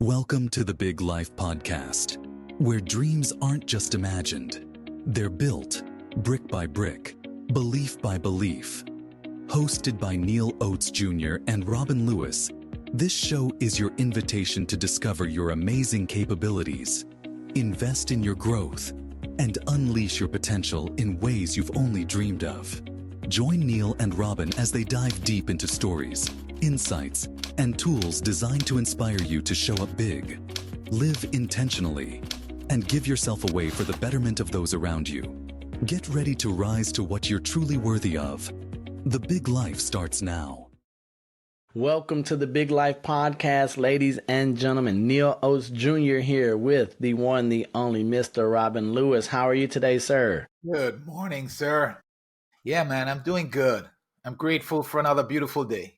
Welcome to the Big Life Podcast, where dreams aren't just imagined, they're built brick by brick, belief by belief. Hosted by Neal Oates Jr. and Robin Lewis, this show is your invitation to discover your amazing capabilities, invest in your growth, and unleash your potential in ways you've only dreamed of. Join Neal and Robin as they dive deep into stories, insights, and tools designed to inspire you to show up big, live intentionally, and give yourself away for the betterment of those around you. Get ready to rise to what you're truly worthy of. The Big Life starts now. Welcome to the Big Life Podcast, ladies and gentlemen. Neal Oates Jr. here with the one, the only Mr. Robin Lewis. How are you today, sir? Good morning, sir. Yeah, man, I'm doing good. I'm grateful for another beautiful day.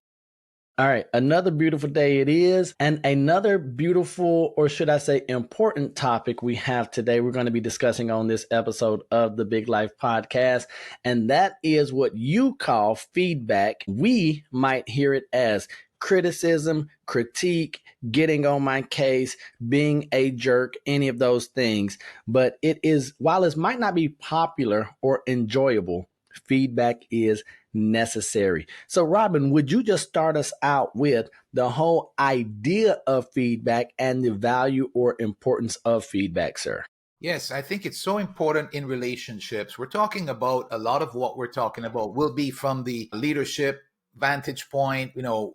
All right, another beautiful day it is, and another beautiful, or should I say important topic we have today we're going to be discussing on this episode of the Big Life Podcast, and that is what you call feedback. We might hear it as criticism, critique, getting on my case, being a jerk, any of those things. But it is, while it might not be popular or enjoyable, feedback is necessary. So, Robin, would you just start us out with the whole idea of feedback and the value or importance of feedback, sir? Yes, I think it's so important in relationships. We're talking about a lot of what we're talking about will be from the leadership vantage point,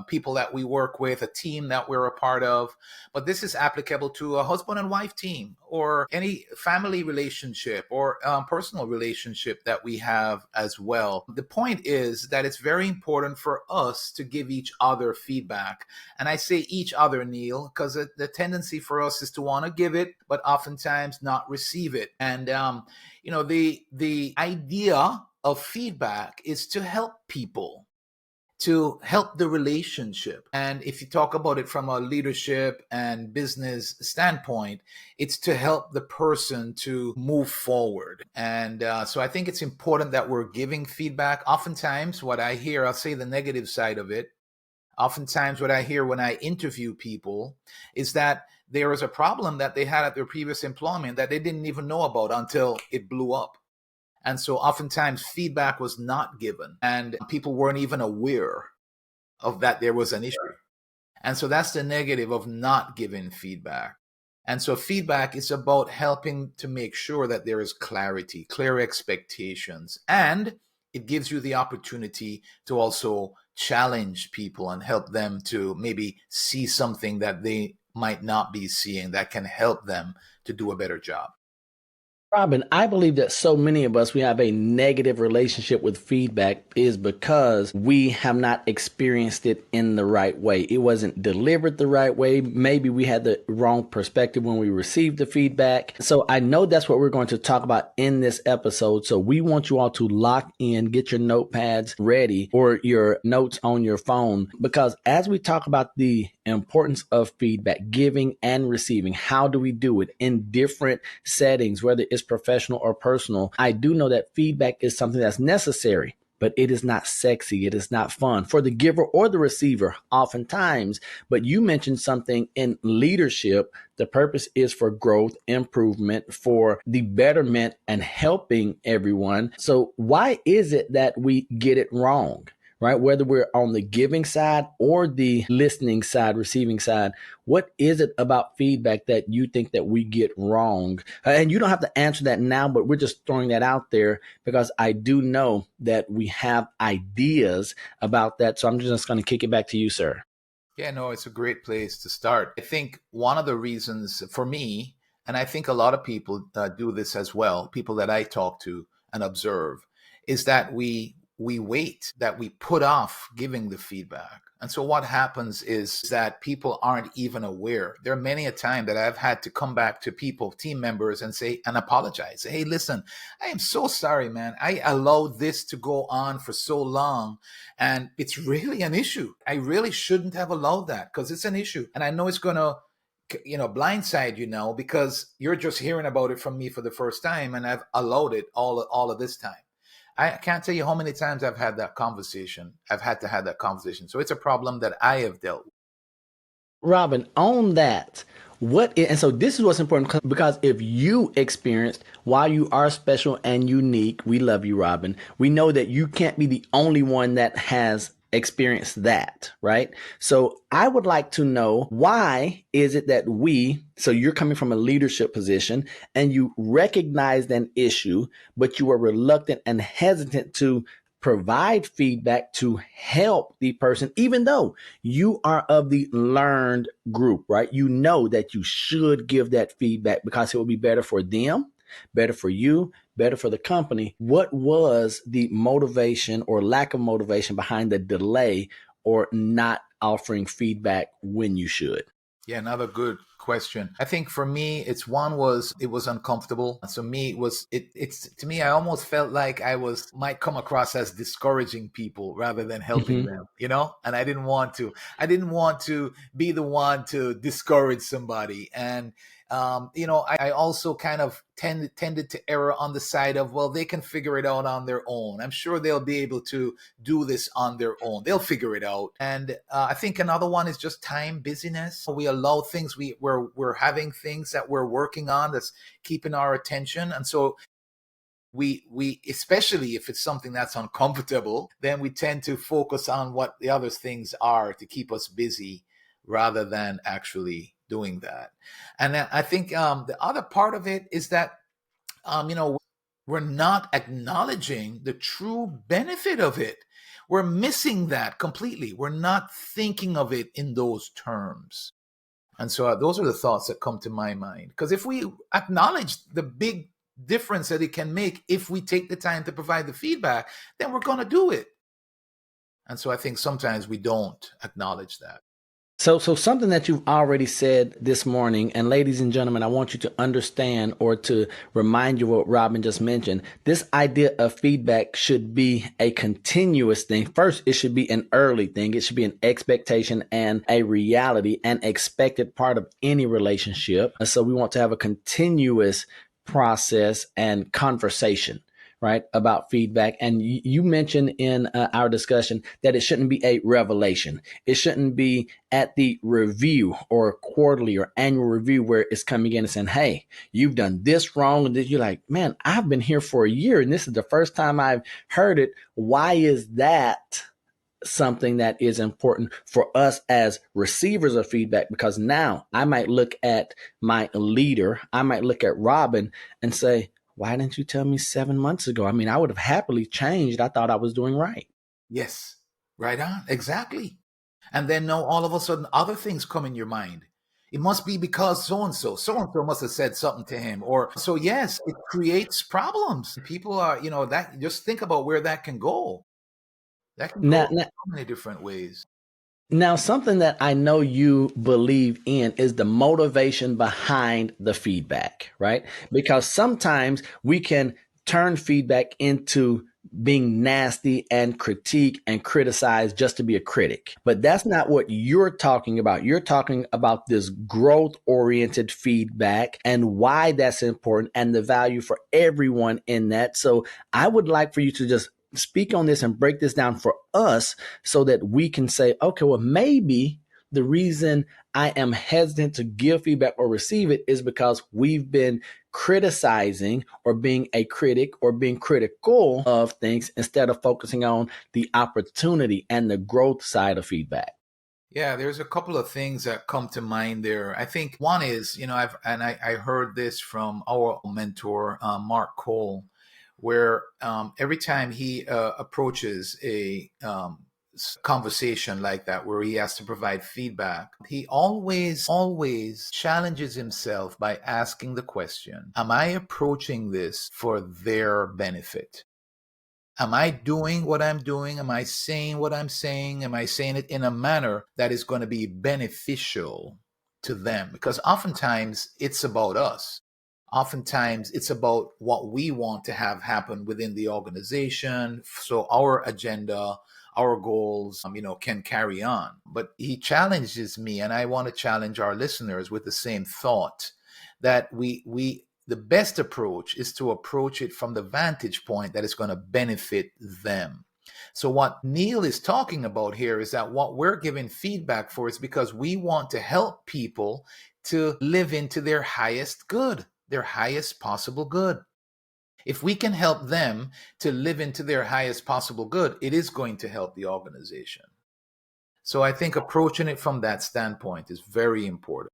people that we work with, a team that we're a part of. But this is applicable to a husband and wife team or any family relationship or personal relationship that we have as well. The point is that it's very important for us to give each other feedback. And I say each other, Neal, because the tendency for us is to want to give it, but oftentimes not receive it. And, the idea of feedback is to help people, to help the relationship. And if you talk about it from a leadership and business standpoint, it's to help the person to move forward. And so I think it's important that we're giving feedback. Oftentimes what I hear, I'll say the negative side of it. Oftentimes what I hear when I interview people is that there was a problem that they had at their previous employment that they didn't even know about until it blew up. And so oftentimes feedback was not given and people weren't even aware of that there was an issue. And so that's the negative of not giving feedback. And so feedback is about helping to make sure that there is clarity, clear expectations, and it gives you the opportunity to also challenge people and help them to maybe see something that they might not be seeing that can help them to do a better job. Robin, I believe that so many of us, we have a negative relationship with feedback is because we have not experienced it in the right way. It wasn't delivered the right way. Maybe we had the wrong perspective when we received the feedback. So I know that's what we're going to talk about in this episode. So we want you all to lock in, get your notepads ready or your notes on your phone, because as we talk about the importance of feedback, giving and receiving, how do we do it in different settings, whether it's professional or personal? I do know that feedback is something that's necessary, but it is not sexy. It is not fun for the giver or the receiver oftentimes. But you mentioned something in leadership. The purpose is for growth, improvement, for the betterment and helping everyone. So why is it that we get it wrong? Right? Whether we're on the giving side or the listening side, receiving side, what is it about feedback that you think that we get wrong? And you don't have to answer that now, but we're just throwing that out there because I do know that we have ideas about that. So I'm just going to kick it back to you, sir. Yeah, no, it's a great place to start. I think one of the reasons for me, and I think a lot of people do this as well, people that I talk to and observe, is that we wait, that we put off giving the feedback. And so what happens is that people aren't even aware. There are many a time that I've had to come back to people, team members, and say, and apologize. Hey, listen, I am so sorry, man. I allowed this to go on for so long. And it's really an issue. I really shouldn't have allowed that because it's an issue. And I know it's going to blindside you now because you're just hearing about it from me for the first time. And I've allowed it all of this time. I can't tell you how many times I've had that conversation. I've had to have that conversation. So it's a problem that I have dealt with. Robin, on that, And so this is what's important, because if you experienced, while you are special and unique, we love you, Robin. We know that you can't be the only one that has experienced that, right? So I would like to know, why is it that so you're coming from a leadership position and you recognized an issue, but you were reluctant and hesitant to provide feedback to help the person, even though you are of the learned group, right? You know that you should give that feedback because it will be better for them, better for you, better for the company. What was the motivation or lack of motivation behind the delay or not offering feedback when you should? Yeah, another good question. I think for me, it was uncomfortable. So me, it's to me, I almost felt like might come across as discouraging people rather than helping Mm-hmm. them, and I didn't want to be the one to discourage somebody. And I also kind of tended to err on the side of, well, they can figure it out on their own. I'm sure they'll be able to do this on their own. They'll figure it out. And I think another one is just time, busyness. We allow things, we're having things that we're working on that's keeping our attention. And so we especially if it's something that's uncomfortable, then we tend to focus on what the other things are to keep us busy rather than actually doing that. And then I think the other part of it is that we're not acknowledging the true benefit of it. We're missing that completely. We're not thinking of it in those terms. And so those are the thoughts that come to my mind. Because if we acknowledge the big difference that it can make if we take the time to provide the feedback, then we're going to do it. And so I think sometimes we don't acknowledge that. So something that you've already said this morning, and ladies and gentlemen, I want you to understand or to remind you what Robin just mentioned. This idea of feedback should be a continuous thing. First, it should be an early thing. It should be an expectation and a reality, an expected part of any relationship. And so we want to have a continuous process and conversation, right, about feedback. And you mentioned in our discussion that it shouldn't be a revelation. It shouldn't be at the review or quarterly or annual review where it's coming in and saying, hey, you've done this wrong. And then you're like, man, I've been here for a year and this is the first time I've heard it. Why is that something that is important for us as receivers of feedback? Because now I might look at my leader, I might look at Robin and say, why didn't you tell me 7 months ago? I mean, I would have happily changed. I thought I was doing right. Yes, right on. Exactly. And then now all of a sudden other things come in your mind. It must be because so and so must have said something to him. Or so, yes, it creates problems. People are, that just think about where that can go. That can Now, go now, so many different ways. Now, something that I know you believe in is the motivation behind the feedback, right? Because sometimes we can turn feedback into being nasty and critique and criticize just to be a critic. But that's not what you're talking about. You're talking about this growth oriented feedback and why that's important and the value for everyone in that. So I would like for you to just speak on this and break this down for us so that we can say, okay, well, maybe the reason I am hesitant to give feedback or receive it is because we've been criticizing or being a critic or being critical of things instead of focusing on the opportunity and the growth side of feedback. Yeah, there's a couple of things that come to mind there. I think one is, I heard this from our mentor, Mark Cole, where every time he approaches a conversation like that, where he has to provide feedback, he always challenges himself by asking the question, am I approaching this for their benefit? Am I doing what I'm doing? Am I saying what I'm saying? Am I saying it in a manner that is going to be beneficial to them? Because oftentimes it's about us. Oftentimes it's about what we want to have happen within the organization. So our agenda, our goals, can carry on. But he challenges me, and I want to challenge our listeners with the same thought that the best approach is to approach it from the vantage point that is going to benefit them. So what Neal is talking about here is that what we're giving feedback for is because we want to help people to live into their highest good, their highest possible good. If we can help them to live into their highest possible good, it is going to help the organization. So I think approaching it from that standpoint is very important.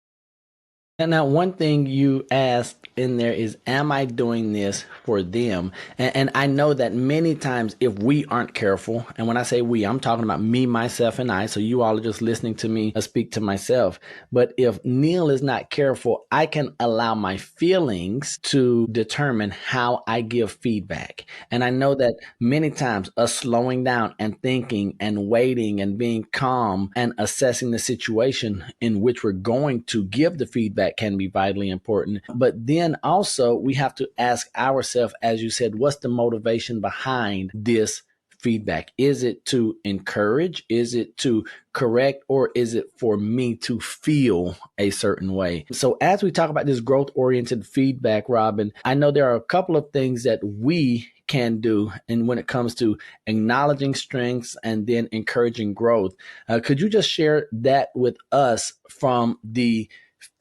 And now, one thing you asked in there is, am I doing this for them? And I know that many times, if we aren't careful, and when I say we, I'm talking about me, myself, and I. So you all are just listening to me speak to myself. But if Neal is not careful, I can allow my feelings to determine how I give feedback. And I know that many times us slowing down and thinking and waiting and being calm and assessing the situation in which we're going to give the feedback can be vitally important. But then also we have to ask ourselves, as you said, what's the motivation behind this feedback? Is it to encourage? Is it to correct? Or is it for me to feel a certain way? So as we talk about this growth oriented feedback, Robin, I know there are a couple of things that we can do. And when it comes to acknowledging strengths and then encouraging growth, could you just share that with us from the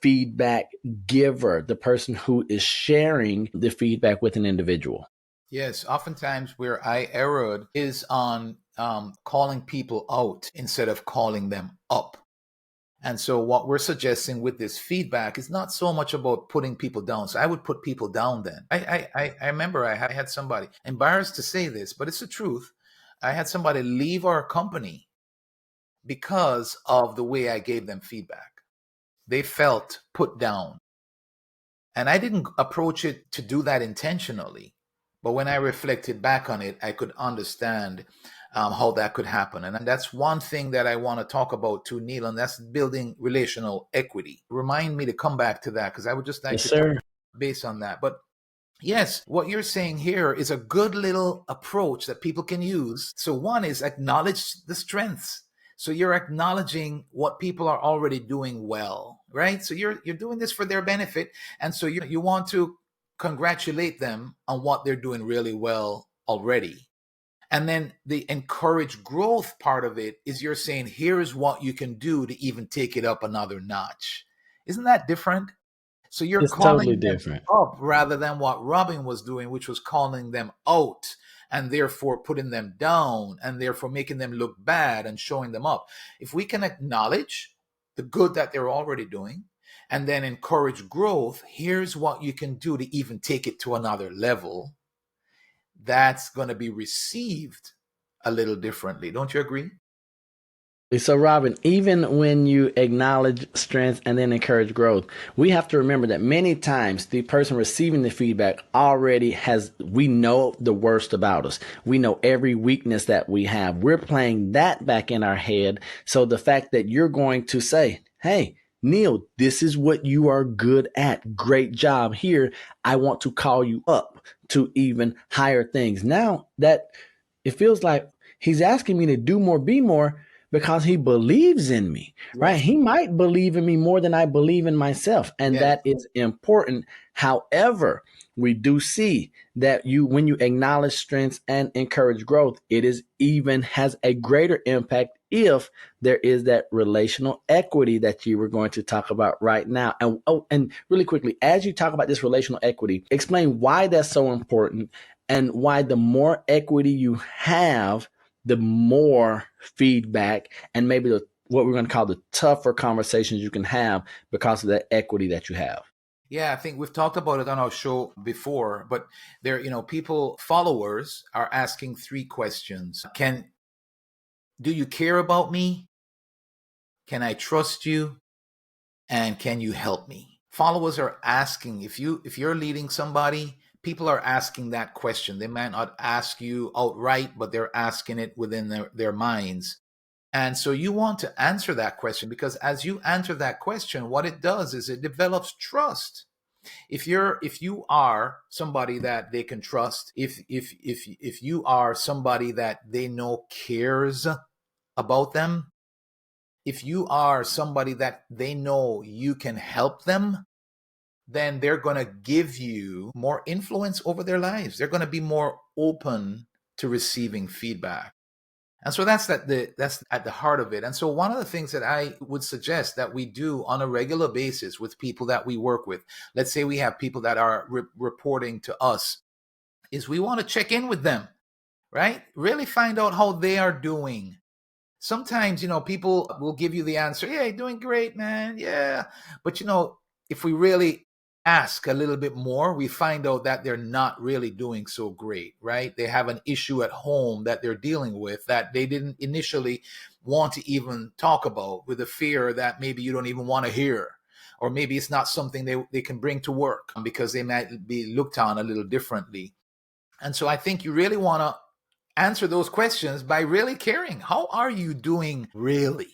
feedback giver, the person who is sharing the feedback with an individual? Yes, oftentimes where I erred is on calling people out instead of calling them up. And so what we're suggesting with this feedback is not so much about putting people down. So I would put people down then. I remember I had somebody, embarrassed to say this, but it's the truth. I had somebody leave our company because of the way I gave them feedback. They felt put down. And I didn't approach it to do that intentionally. But when I reflected back on it, I could understand how that could happen. And that's one thing that I want to talk about too, Neal, and that's building relational equity. Remind me to come back to that because I would just like Yes, to sir. talk based on that. But yes, what you're saying here is a good little approach that people can use. So one is acknowledge the strengths. So you're acknowledging what people are already doing well, right? So you're doing this for their benefit, and so you want to congratulate them on what they're doing really well already. And then the encourage growth part of it is you're saying, here's what you can do to even take it up another notch. Isn't that different? So you're It's totally calling them different. up rather than what Robin was doing, which was calling them out and therefore putting them down and therefore making them look bad and showing them up. If we can acknowledge the good that they're already doing and then encourage growth, here's what you can do to even take it to another level, that's going to be received a little differently. Don't you agree? So, Robin, even when you acknowledge strengths and then encourage growth, we have to remember that many times the person receiving the feedback already we know the worst about us. We know every weakness that we have. We're playing that back in our head. So the fact that you're going to say, hey, Neal, this is what you are good at. Great job here. I want to call you up to even higher things. Now that it feels like he's asking me to do more, be more, because he believes in me, right? Yes. He might believe in me more than I believe in myself. And Yes. that is important. However, we do see that when you acknowledge strengths and encourage growth, it is even has a greater impact if there is that relational equity that you were going to talk about right now. And really quickly, as you talk about this relational equity, explain why that's so important and why the more equity you have, the more feedback and maybe what we're going to call the tougher conversations you can have because of that equity that you have. Yeah, I think we've talked about it on our show before, but followers are asking three questions. Do you care about me? Can I trust you? And can you help me? Followers are asking, if you're leading somebody, people are asking that question. They might not ask you outright, but they're asking it within their minds. And so you want to answer that question because as you answer that question, what it does is it develops trust. If you are somebody that they can trust, if you are somebody that they know cares about them, if you are somebody that they know you can help them, then they're going to give you more influence over their lives. They're going to be more open to receiving feedback. And so that's at the heart of it. And so one of the things that I would suggest that we do on a regular basis with people that we work with, let's say we have people that are reporting to us, is we want to check in with them, right? Really find out how they are doing. Sometimes, people will give you the answer, yeah, doing great, man. Yeah. But, if we really ask a little bit more, we find out that they're not really doing so great, right? They have an issue at home that they're dealing with that they didn't initially want to even talk about, with a fear that maybe you don't even want to hear. Or maybe it's not something they can bring to work because they might be looked on a little differently. And so I think you really want to answer those questions by really caring. How are you doing really?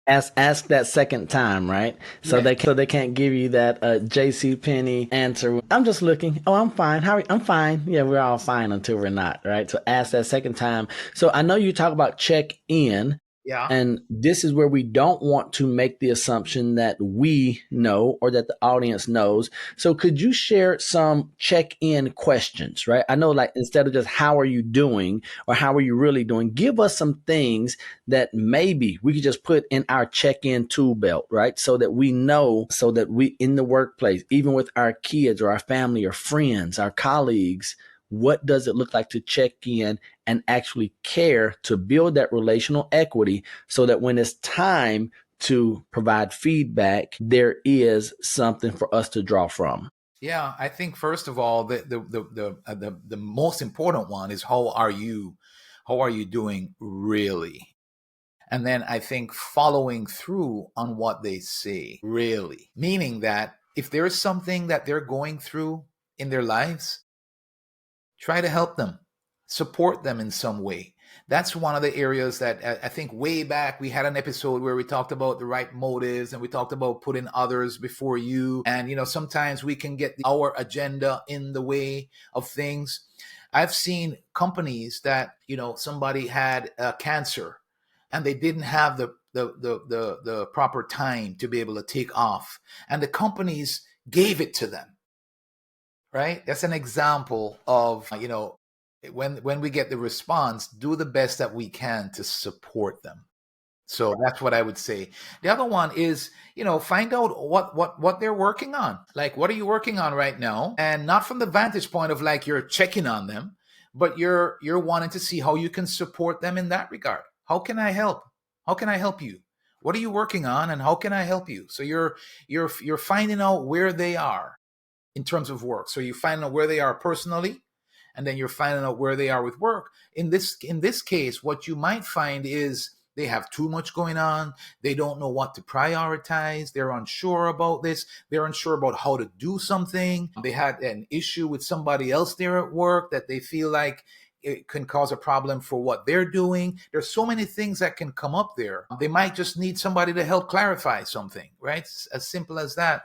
Ask that second time, right? So Yeah. they can't give you that JC Penney answer. I'm just looking. Oh, I'm fine. How are you? I'm fine. Yeah, we're all fine until we're not, right? So ask that second time. So I know you talk about check in. Yeah. And this is where we don't want to make the assumption that we know or that the audience knows. So could you share some check-in questions, right? I know, like, instead of just how are you doing or how are you really doing, give us some things that maybe we could just put in our check-in tool belt, right? So that we know, so that we in the workplace, even with our kids or our family or friends, our colleagues, what does it look like to check in and actually care to build that relational equity so that when it's time to provide feedback, there is something for us to draw from? Yeah, I think first of all, the most important one is how are you doing really? And then I think following through on what they say really, meaning that if there is something that they're going through in their lives, try to help them, support them in some way. That's one of the areas that I think way back we had an episode where we talked about the right motives and we talked about putting others before you. And, sometimes we can get our agenda in the way of things. I've seen companies that, somebody had cancer and they didn't have the proper time to be able to take off. And the companies gave it to them, right? That's an example of, when we get the response, do the best that we can to support them. So that's what I would say. The other one is, find out what they're working on. Like, what are you working on right now? And not from the vantage point of like you're checking on them, but you're wanting to see how you can support them in that regard. How can I help? How can I help you? What are you working on, and how can I help you? So you're finding out where they are in terms of work. So you find out where they are personally, and then you're finding out where they are with work. In this case, what you might find is they have too much going on. They don't know what to prioritize. They're unsure about this. They're unsure about how to do something. They had an issue with somebody else there at work that they feel like it can cause a problem for what they're doing. There's so many things that can come up there. They might just need somebody to help clarify something, right? It's as simple as that.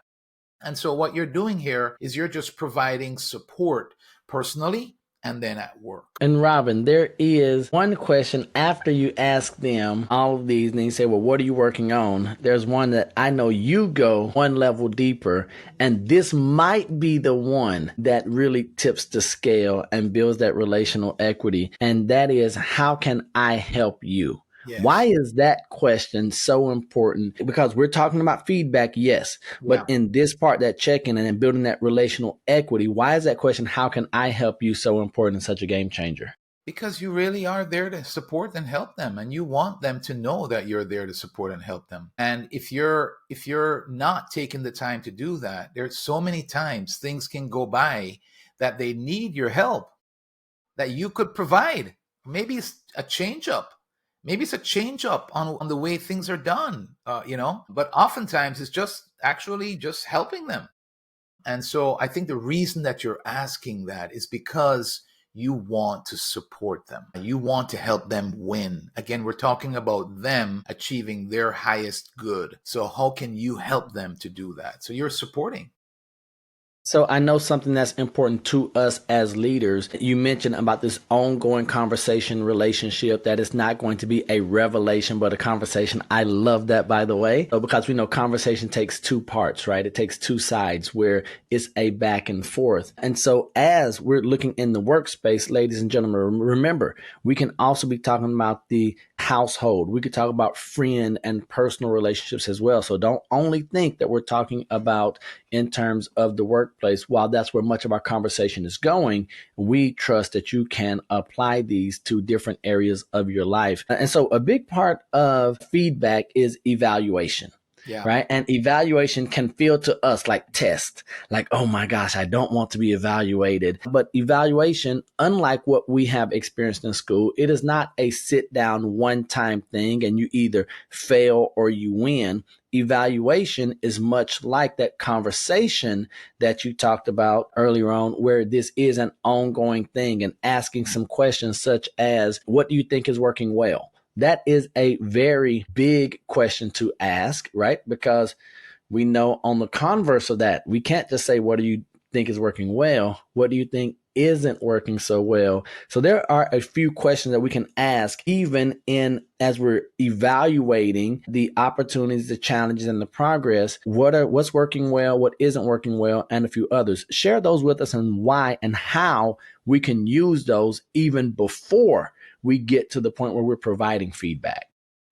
And so what you're doing here is you're just providing support personally and then at work. And Robin, there is one question after you ask them all of these, and you say, well, what are you working on? There's one that I know you go one level deeper, and this might be the one that really tips the scale and builds that relational equity. And that is, how can I help you? Yes. Why is that question so important? Because we're talking about feedback, yes. But in this part, that check-in and then building that relational equity, why is that question, how can I help you, so important and such a game changer? Because you really are there to support and help them, and you want them to know that you're there to support and help them. And if you're not taking the time to do that, there's so many times things can go by that they need your help that you could provide. Maybe it's a change up. Maybe it's a change up on the way things are done, but oftentimes it's just actually just helping them. And so I think the reason that you're asking that is because you want to support them. You want to help them win. Again, we're talking about them achieving their highest good. So how can you help them to do that? So you're supporting. So I know something that's important to us as leaders. You mentioned about this ongoing conversation relationship that is not going to be a revelation, but a conversation. I love that, by the way, because we know conversation takes two parts, right? It takes two sides where it's a back and forth. And so as we're looking in the workspace, ladies and gentlemen, remember, we can also be talking about the household. We could talk about friend and personal relationships as well. So don't only think that we're talking about in terms of the workplace. While that's where much of our conversation is going, we trust that you can apply these to different areas of your life. And so a big part of feedback is evaluation. Yeah. Right. And evaluation can feel to us like test, like, oh my gosh, I don't want to be evaluated. But evaluation, unlike what we have experienced in school, it is not a sit down one time thing and you either fail or you win. Evaluation is much like that conversation that you talked about earlier on, where this is an ongoing thing and asking some questions such as, what do you think is working well? That is a very big question to ask, right? Because we know on the converse of that, we can't just say, what do you think is working well? What do you think isn't working so well? So there are a few questions that we can ask even in as we're evaluating the opportunities, the challenges, and the progress. What's working well, what isn't working well, and a few others. Share those with us and why and how we can use those even before we get to the point where we're providing feedback.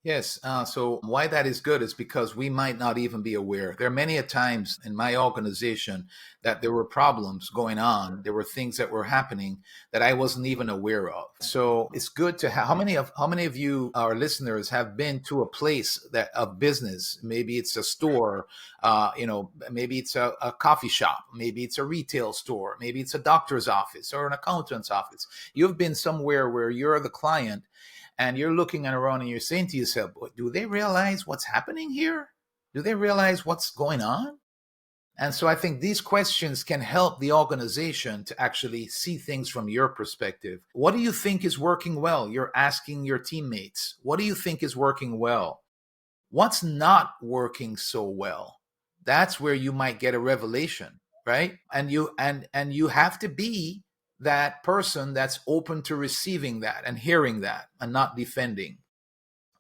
Yes. So why that is good is because we might not even be aware. There are many a times in my organization that there were problems going on. There were things that were happening that I wasn't even aware of. So it's good to have. How many of you, our listeners, have been to a place that of business? Maybe it's a store. Maybe it's a coffee shop. Maybe it's a retail store. Maybe it's a doctor's office or an accountant's office. You've been somewhere where you're the client and you're looking around and you're saying to yourself, do they realize what's happening here? Do they realize what's going on? And so I think these questions can help the organization to actually see things from your perspective. What do you think is working well? You're asking your teammates, what do you think is working well? What's not working so well? That's where you might get a revelation, right? And you have to be that person that's open to receiving that and hearing that and not defending.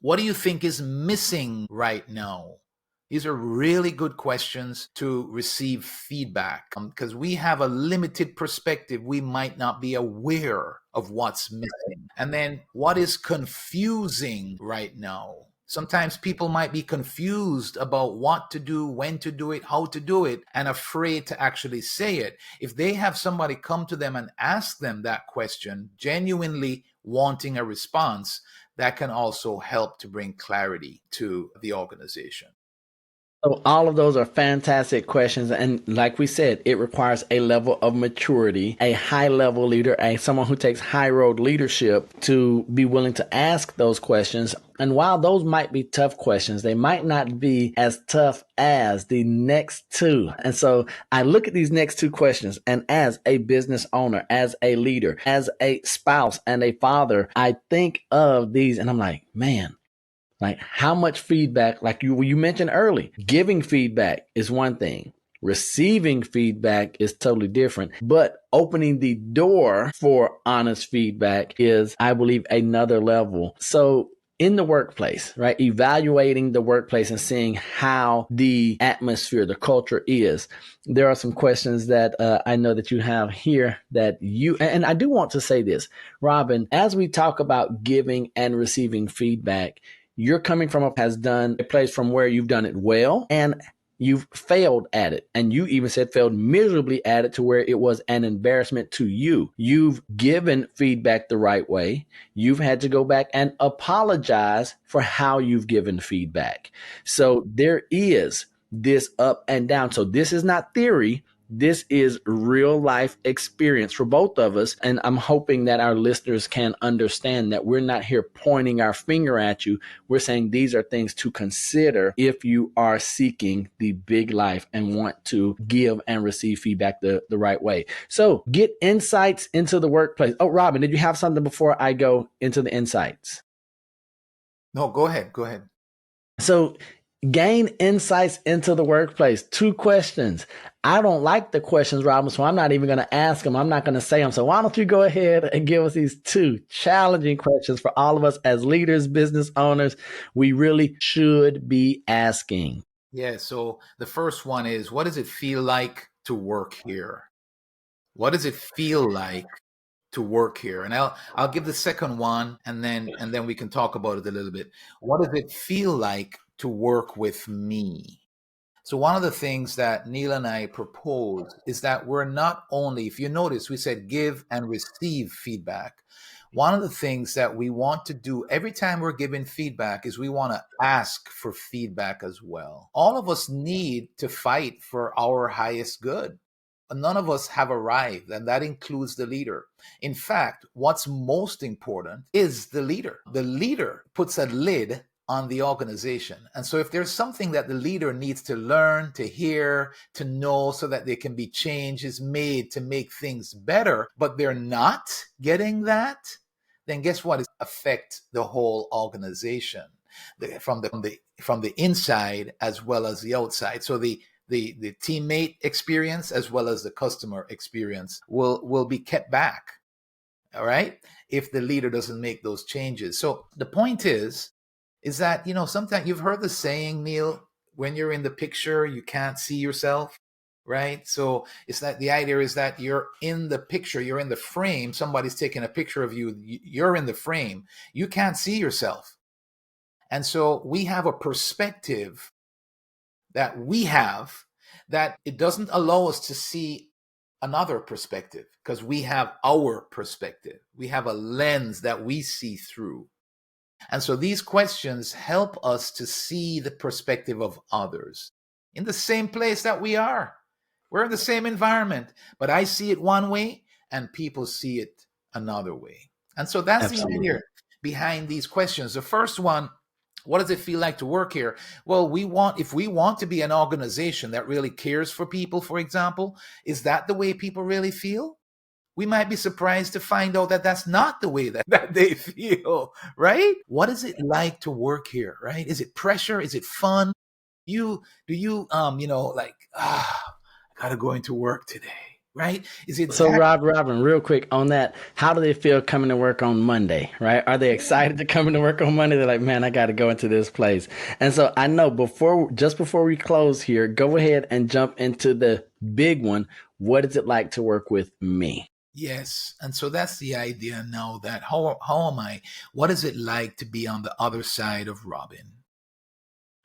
What do you think is missing right now? These are really good questions to receive feedback because we have a limited perspective. We might not be aware of what's missing. And then what is confusing right now? Sometimes people might be confused about what to do, when to do it, how to do it, and afraid to actually say it. If they have somebody come to them and ask them that question, genuinely wanting a response, that can also help to bring clarity to the organization. So all of those are fantastic questions. And like we said, it requires a level of maturity, a high level leader, someone who takes high road leadership to be willing to ask those questions. And while those might be tough questions, they might not be as tough as the next two. And so I look at these next two questions, and as a business owner, as a leader, as a spouse and a father, I think of these and I'm like, man, like how much feedback, like you mentioned early, giving feedback is one thing. Receiving feedback is totally different, but opening the door for honest feedback is, I believe, another level. So in the workplace, right? Evaluating the workplace and seeing how the atmosphere, the culture is. There are some questions that I know that you have here that and I do want to say this, Robin, as we talk about giving and receiving feedback, you're coming from has done a place from where you've done it well and you've failed at it. And you even said failed miserably at it to where it was an embarrassment to you. You've given feedback the right way. You've had to go back and apologize for how you've given feedback. So there is this up and down. So this is not theory. This is real life experience for both of us. And I'm hoping that our listeners can understand that we're not here pointing our finger at you. We're saying these are things to consider if you are seeking the big life and want to give and receive feedback the right way. So get insights into the workplace. Oh, Robin, did you have something before I go into the insights? No, go ahead. Go ahead. So Gain insights into the workplace. 2 questions. I don't like the questions, Robin, so I'm not even going to ask them. I'm not going to say them. So why don't you go ahead and give us these 2 challenging questions for all of us as leaders, business owners, we really should be asking. Yeah. So the first one is, what does it feel like to work here? What does it feel like to work here? And I'll give the second one, and then we can talk about it a little bit. What does it feel like to work with me? So one of the things that Neal and I propose is that we're not only, if you notice, we said give and receive feedback. One of the things that we want to do every time we're giving feedback is we want to ask for feedback as well. All of us need to fight for our highest good. None of us have arrived, and that includes the leader. In fact, what's most important is the leader. The leader puts a lid on the organization. And so if there's something that the leader needs to learn, to hear, to know so that there can be changes made to make things better, but they're not getting that, then guess what? It affects the whole organization from the inside as well as the outside. So the teammate experience as well as the customer experience will be kept back. All right. If the leader doesn't make those changes. So the point is that, sometimes you've heard the saying, Neal, when you're in the picture, you can't see yourself. Right. So it's that the idea is that you're in the picture, you're in the frame. Somebody's taking a picture of you. You're in the frame. You can't see yourself. And so we have a perspective that we have that it doesn't allow us to see another perspective because we have our perspective. We have a lens that we see through. And so these questions help us to see the perspective of others in the same place that we are. We're in the same environment, but I see it one way and people see it another way. And so that's Absolutely. the idea behind these questions. The first one, what does it feel like to work here? Well, if we want to be an organization that really cares for people, for example, is that the way people really feel? We might be surprised to find out that that's not the way that they feel, right? What is it like to work here, right? Is it pressure? Is it fun? Do you I gotta go into work today, right? Is it So that? Robin, real quick on that, how do they feel coming to work on Monday, right? Are they excited to come into work on Monday? They're like, man, I got to go into this place. And so I know just before we close here, go ahead and jump into the big one. What is it like to work with me? Yes. And so that's the idea now that how am I? What is it like to be on the other side of Robin?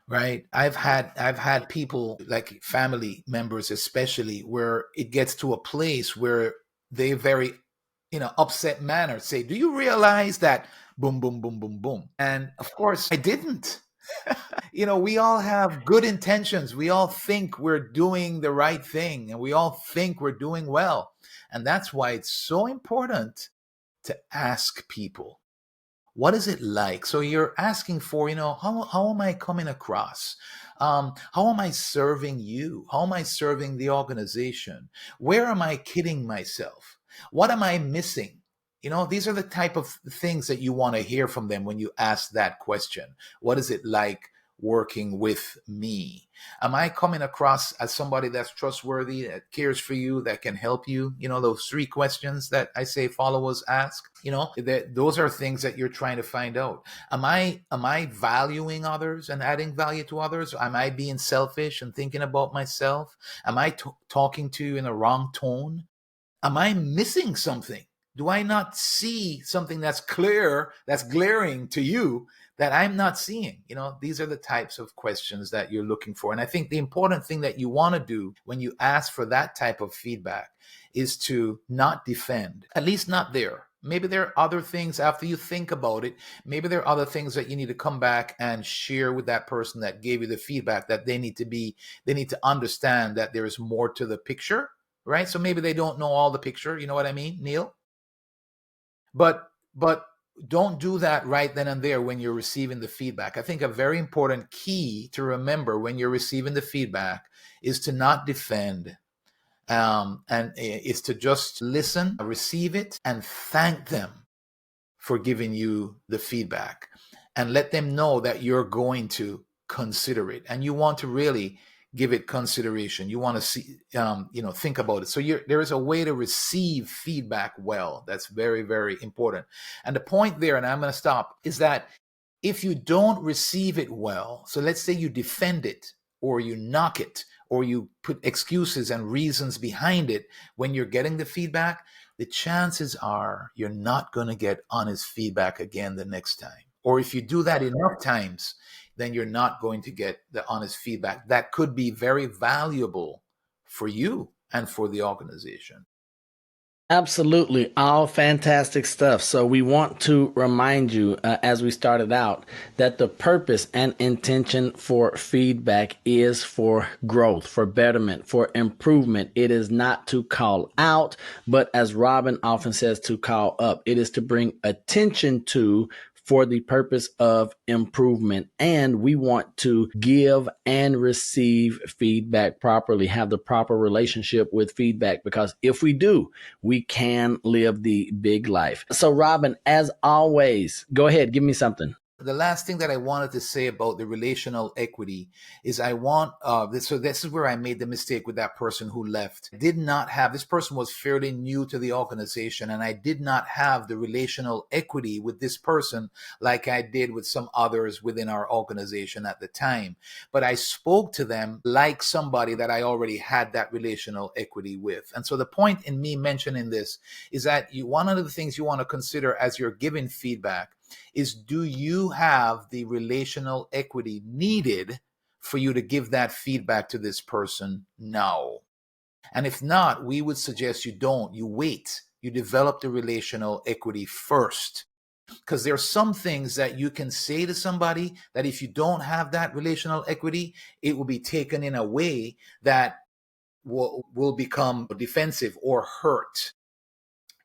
Right? I've had people, like family members especially, where it gets to a place where they very upset manner say, do you realize that boom, boom, boom, boom, boom? And of course I didn't. We all have good intentions. We all think we're doing the right thing and we all think we're doing well. And that's why it's so important to ask people, what is it like? So you're asking for, how am I coming across? How am I serving you? How am I serving the organization? Where am I kidding myself? What am I missing? These are the type of things that you want to hear from them when you ask that question. What is it like working with me? Am I coming across as somebody that's trustworthy, that cares for you, that can help you? Those 3 questions that I say followers ask, those are things that you're trying to find out. Am I valuing others and adding value to others? Am I being selfish and thinking about myself? Am I talking to you in a wrong tone? Am I missing something? Do I not see something that's clear, that's glaring to you that I'm not seeing? These are the types of questions that you're looking for. And I think the important thing that you want to do when you ask for that type of feedback is to not defend, at least not there. Maybe there are other things after you think about it. Maybe there are other things that you need to come back and share with that person that gave you the feedback, that they need to understand that there is more to the picture, right? So maybe they don't know all the picture. You know what I mean, Neal? But don't do that right then and there when you're receiving the feedback. I think a very important key to remember when you're receiving the feedback is to not defend, and is to just listen, receive it, and thank them for giving you the feedback, and let them know that you're going to consider it, and you want to really give it consideration. You want to see, think about it. So there is a way to receive feedback well. That's very, very important. And the point there, and I'm going to stop, is that if you don't receive it well, so let's say you defend it or you knock it or you put excuses and reasons behind it when you're getting the feedback, the chances are you're not going to get honest feedback again the next time. Or if you do that enough times, then you're not going to get the honest feedback that could be very valuable for you and for the organization. Absolutely. All fantastic stuff. So we want to remind you, as we started out, that the purpose and intention for feedback is for growth, for betterment, for improvement. It is not to call out, but as Robin often says, to call up. It is to bring attention to, for the purpose of improvement. And we want to give and receive feedback properly, have the proper relationship with feedback, because if we do, we can live the big life. So Robin, as always, go ahead, give me something. The last thing that I wanted to say about the relational equity is this is where I made the mistake with that person who left. This person was fairly new to the organization, and I did not have the relational equity with this person like I did with some others within our organization at the time. But I spoke to them like somebody that I already had that relational equity with. And so the point in me mentioning this is that one of the things you want to consider as you're giving feedback is, do you have the relational equity needed for you to give that feedback to this person now? And if not, we would suggest you don't. You wait. You develop the relational equity first. Because there are some things that you can say to somebody that if you don't have that relational equity, it will be taken in a way that will become defensive or hurt.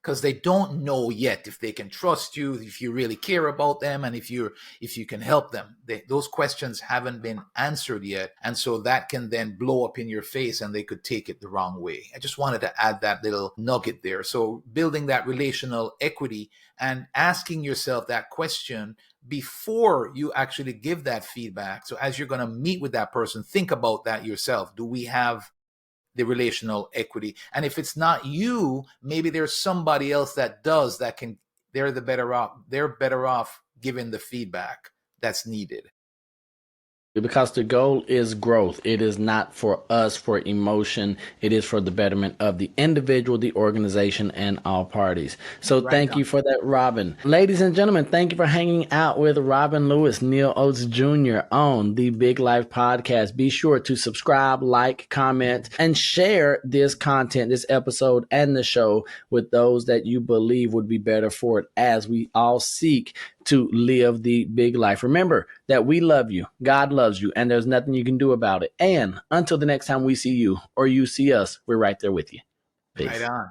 Because they don't know yet if they can trust you, if you really care about them, and if you can help them. Those questions haven't been answered yet, and so that can then blow up in your face, and they could take it the wrong way. I just wanted to add that little nugget there. So building that relational equity and asking yourself that question before you actually give that feedback. So as you're going to meet with that person, think about that yourself. Do we have the relational equity? And if it's not you, maybe there's somebody else that does, they're better off giving the feedback that's needed. Because the goal is growth. It is not for us for emotion. It is for the betterment of the individual, the organization, and all parties. So thank you for that, Robin. Ladies and gentlemen, thank you for hanging out with Robin Lewis, Neal Oates Jr. on the Big Life Podcast. Be sure to subscribe, like, comment, and share this content, this episode, and the show with those that you believe would be better for it, as we all seek to live the big life. Remember that we love you, God loves you, and there's nothing you can do about it. And until the next time we see you or you see us, we're right there with you. Peace. Right on.